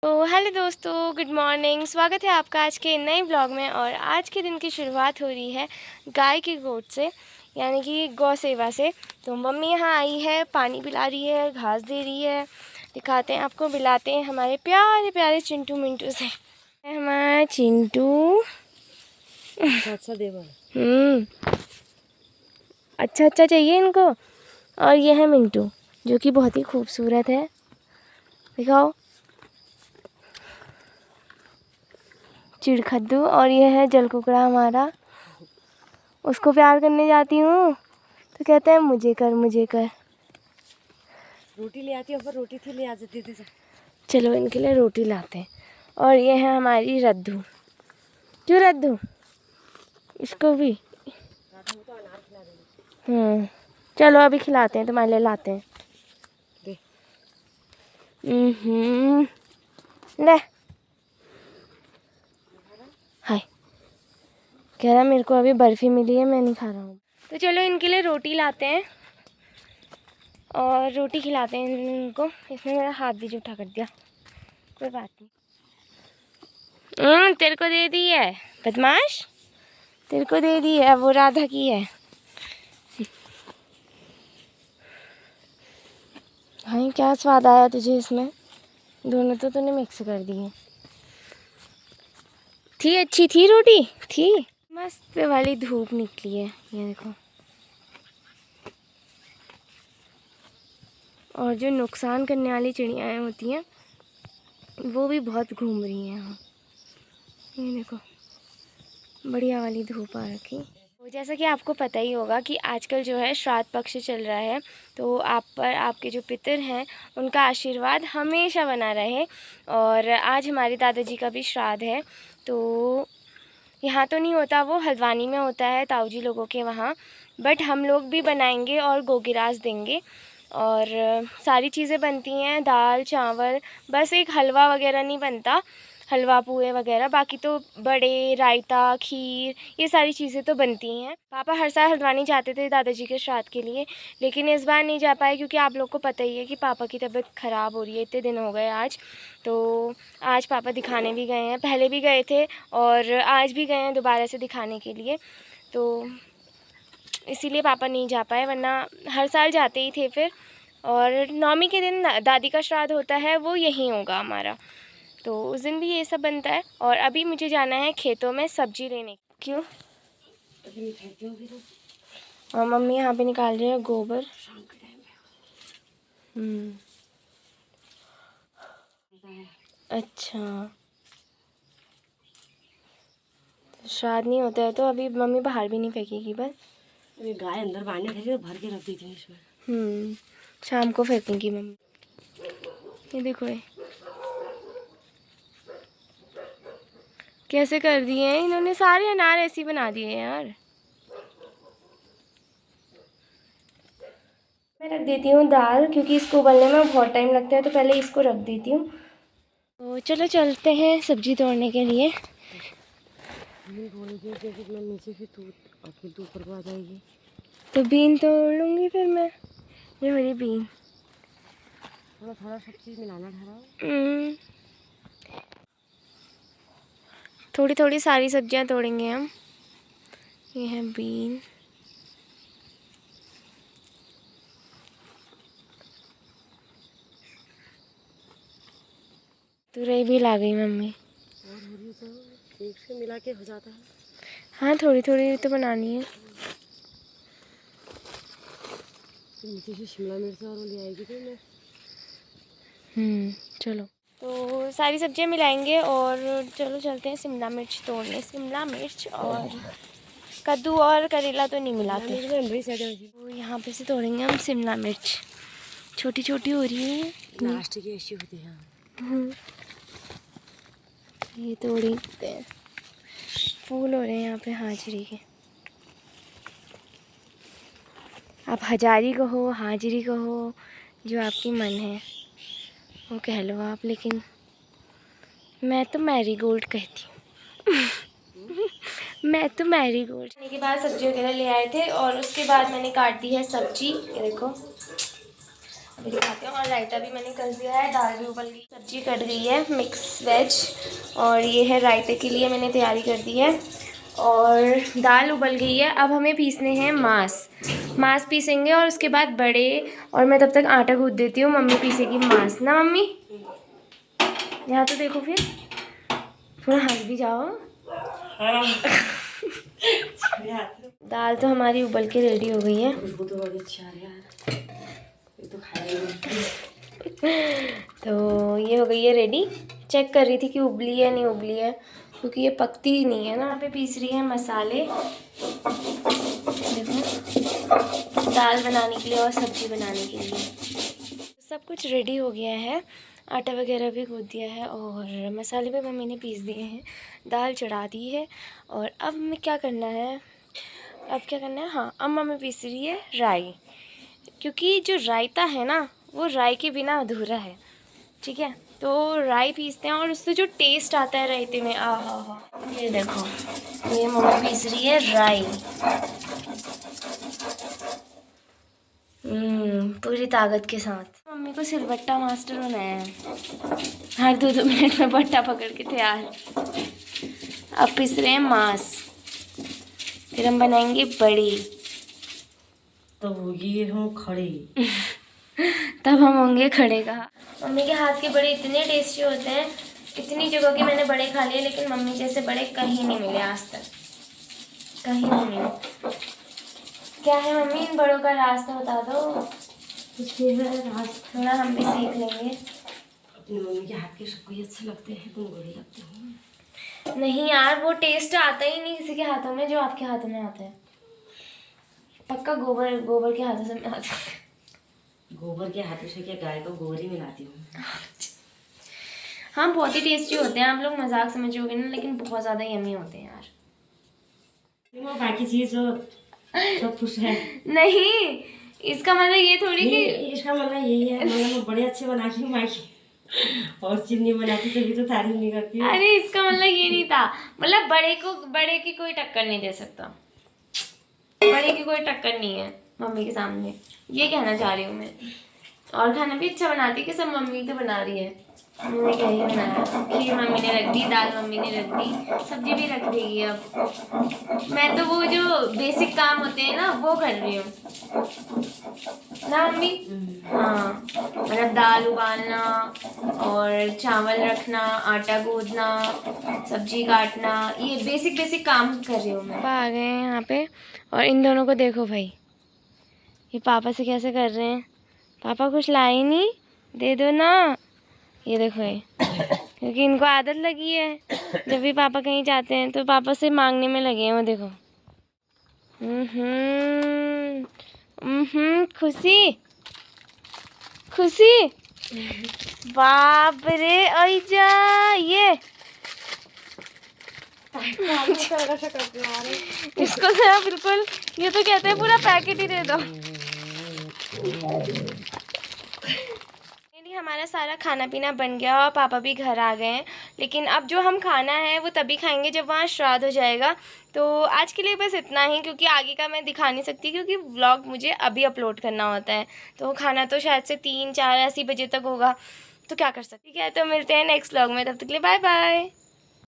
तो हेलो दोस्तों, good morning. स्वागत है आपका आज के नए ब्लॉग में। और आज के दिन की शुरुआत हो रही है गाय की गोद से, यानी कि गौ सेवा से। तो मम्मी यहाँ आई है, पानी पिला रही है, घास दे रही है। दिखाते हैं आपको, मिलाते हैं हमारे प्यारे प्यारे चिंटू मिंटू से। हमारा चिंटू अच्छा देवा। अच्छा अच्छा चाहिए इनको। और ये है मिंटू, जो कि बहुत ही खूबसूरत है। दिखाओ, चिड़खद्दू। और ये है जल कुकड़ा हमारा। उसको प्यार करने जाती हूँ तो कहते हैं मुझे कर मुझे कर। रोटी ले आती है, पर रोटी थी ले आ जाती थी। चलो इनके लिए रोटी लाते हैं। और ये है हमारी रद्दू। क्यों रद्दू, इसको भी चलो अभी खिलाते हैं, तुम्हारे लिए लाते हैं। ले हाय, कह रहा मेरे को अभी बर्फ़ी मिली है, मैं नहीं खा रहा हूँ। तो चलो इनके लिए रोटी लाते हैं और रोटी खिलाते हैं इनको। इसने मेरा हाथ भी जूठा कर दिया, कोई बात नहीं। तेरे को दे दी है बदमाश, तेरे को दे दी है, वो राधा की है। भाई क्या स्वाद आया तुझे इसमें, दोनों तो तूने मिक्स कर दिए। थी अच्छी थी रोटी, थी मस्त वाली। धूप निकली है, ये देखो। और जो नुकसान करने वाली चिड़ियाएँ होती हैं वो भी बहुत घूम रही हैं यहाँ। ये देखो, बढ़िया वाली धूप आ रखी। तो जैसा कि आपको पता ही होगा कि आजकल जो है श्राद्ध पक्ष चल रहा है। तो आप पर आपके जो पितर हैं उनका आशीर्वाद हमेशा बना रहे। और आज हमारे दादाजी का भी श्राद्ध है। तो यहाँ तो नहीं होता, वो हल्द्वानी में होता है ताऊ जी लोगों के वहाँ। बट हम लोग भी बनाएंगे और गोगिरास देंगे। और सारी चीज़ें बनती हैं, दाल चावल, बस एक हलवा वगैरह नहीं बनता, हलवा पूए वगैरह। बाकी तो बड़े, रायता, खीर, ये सारी चीज़ें तो बनती हैं। पापा हर साल हल्द्वानी जाते थे दादाजी के श्राद्ध के लिए, लेकिन इस बार नहीं जा पाए क्योंकि आप लोग को पता ही है कि पापा की तबीयत ख़राब हो रही है। इतने दिन हो गए आज। तो आज पापा दिखाने भी गए हैं, पहले भी गए थे और आज भी गए हैं दोबारा से दिखाने के लिए। तो इसीलिए पापा नहीं जा पाए, वरना हर साल जाते ही थे फिर। और नौमी के दिन दादी का श्राद्ध होता है, वो यहीं होगा हमारा। तो उस दिन भी ये सब बनता है। और अभी मुझे जाना है खेतों में सब्जी लेने। क्यों? और मम्मी यहाँ पे निकाल रही है गोबर। अच्छा, तो श्राद्ध नहीं होता है तो अभी मम्मी बाहर भी नहीं फेंकेगी बस। अभी गाय अंदर बांधने थे तो भर के रख दी थी इसमें। शाम को फेंकेंगी मम्मी। ये देखो, ये कैसे कर दिए हैं इन्होंने, सारे अनार ऐसे ही बना दिए हैं यार। मैं रख देती हूँ दाल, क्योंकि इसको उबलने में बहुत टाइम लगता है, तो पहले इसको रख देती हूँ। तो चलो चलते हैं सब्जी तोड़ने के लिए। नीचे फिर तू ऊपर को आ जाएगी तो बीन तोड़ लूँगी फिर मैं। ये मेरी बीन। थोड़ा थोड़ा सब चीज़ मिलाना ठहराओ। थोड़ी थोड़ी सारी सब्जियां तोड़ेंगे हम। ये है बीन। तुरई भी ला गई मम्मी। और हो रही तो एक से मिला के हो जाता है। हाँ, थोड़ी थोड़ी तो बनानी है। नीचे से शिमला मिर्च और ले आएगी तो मैं। चलो, तो सारी सब्जियां मिलाएंगे और चलो चलते हैं शिमला मिर्च तोड़ने। शिमला मिर्च और कद्दू और करेला तो नहीं मिलाते। तो यहाँ पे से तोड़ेंगे हम शिमला मिर्च। छोटी छोटी हो रही है, प्लास्टिक की ऐसी होती है। ये तोड़ते हैं। फूल हो रहे हैं यहाँ पे हाजिरी के। आप हजारी कहो, हाजिरी कहो, जो आपकी मन है वो कह लो आप, लेकिन मैं तो मैरीगोल्ड कहती हूँ। मैं तो मैरीगोल्ड। के बाद सब्जी वगैरह ले आए थे और उसके बाद मैंने काट दी है सब्जी। ये देखो, अभी दिखाती हूँ। और रायता भी मैंने कर दिया है, दाल भी उबल गई, सब्जी कट गई है मिक्स वेज, और ये है रायते के लिए मैंने तैयारी कर दी है, और दाल उबल गई है। अब हमें पीसने हैं मांस पीसेंगे और उसके बाद बड़े, और मैं तब तक आटा गूँथ देती हूँ, मम्मी पीसेगी मांस ना मम्मी। यहाँ तो देखो, फिर थोड़ा हंस भी जाओ। दाल तो हमारी उबल के रेडी हो गई है। खुशबू तो बड़ी अच्छी आ रही है यार, ये तो खाएंगे। तो ये हो गई है रेडी। चेक कर रही थी कि उबली है नहीं उबली है, क्योंकि ये पकती ही नहीं है ना। यहाँ पे पीस रही है मसाले, देखो, दाल बनाने के लिए और सब्जी बनाने के लिए। सब कुछ रेडी हो गया है, आटा वगैरह भी गूँथ दिया है और मसाले भी मम्मी ने पीस दिए हैं, दाल चढ़ा दी है। और अब मैं क्या करना है, हाँ, अब मम्मी पीस रही है राई, क्योंकि जो रायता है ना वो राई के बिना अधूरा है, ठीक है। तो राई पीसते हैं और उससे जो टेस्ट आता है रायते में, आ हा, ये देखो, ये मम्मी पीस रही है राई, पूरी ताकत के साथ। मम्मी को सिलबट्टा मास्टर बनाया है, हर 2-2 मिनट में बट्टा पकड़ के तैयार। अब पीस रहे हैं मांस, फिर हम बनाएंगे बड़ी, तो ये हम खड़े तब हम होंगे खड़े। कहा मम्मी के हाथ के बड़े इतने टेस्टी होते हैं, इतनी जगह के मैंने बड़े खा लिए, लेकिन मम्मी जैसे बड़े कहीं नहीं मिले आज तक, कहीं नहीं मिले। क्या है मम्मी इन बड़ों का रास्ता बता दो। कुछ ये है राज, थोड़ा हम भी सीख लेंगे। अपनी मम्मी के हाथ के सबको ही अच्छे लगते हैं, तुम बड़े लगते हो। नहीं यार, वो टेस्ट आता ही नहीं किसी के हाथों में जो आपके हाथों में आता है। पक्का गोबर के हाथों से आता है। गोबर के हाथों से क्या, गाय को गोबर ही मिलाती हूँ। हाँ, बहुत ही टेस्टी होते हैं, आप लोग मजाक समझोगे ना, लेकिन बहुत ज़्यादा यमी होते हैं यार। वो बाकी चीज सब कुछ है नहीं, इसका मतलब ये थोड़ी कि इसका मतलब यही है, मैं बड़े अच्छे बनाती हूँ माई की, और चिन्नी बनाती तभी तो तारीफ नहीं करती हूँ। अरे इसका मतलब ये नहीं था, मतलब बड़े की कोई टक्कर नहीं दे सकता, बड़े की कोई टक्कर नहीं है मम्मी के सामने, ये कहना चाह रही हूँ मैं। और खाना भी अच्छा बनाती है कि सब मम्मी तो बना रही है। मम्मी क्या ही बनाया, खीर मम्मी ने रख दी, दाल मम्मी ने रख दी, सब्जी भी रख देगी। अब मैं तो वो जो बेसिक काम होते हैं ना वो कर रही हूँ ना मम्मी। हाँ, मतलब दाल उबालना और चावल रखना, आटा गूंदना, सब्जी काटना, ये बेसिक काम कर रही हूँ मैं। पापा आ गए हैं यहाँ पे, और इन दोनों को देखो भाई, ये पापा से कैसे कर रहे हैं। पापा कुछ लाए नहीं, दे दो ना। ये देखो ये, क्योंकि इनको आदत लगी है, जब भी पापा कहीं जाते हैं तो पापा से मांगने में लगे हैं। वो देखो, खुशी, बाप रे, आइजा ये इसको जरा बिल्कुल, ये तो कहते हैं पूरा पैकेट ही दे दो। हमारा सारा खाना पीना बन गया और पापा भी घर आ गए हैं, लेकिन अब जो हम खाना है वो तभी खाएंगे जब वहाँ श्राद्ध हो जाएगा। तो आज के लिए बस इतना ही, क्योंकि आगे का मैं दिखा नहीं सकती, क्योंकि व्लॉग मुझे अभी अपलोड करना होता है। तो खाना तो शायद से 3-4 ऐसी बजे तक होगा, तो क्या कर सकती। ठीक है, तो मिलते हैं नेक्स्ट व्लॉग में, तब तक के लिए बाय बाय।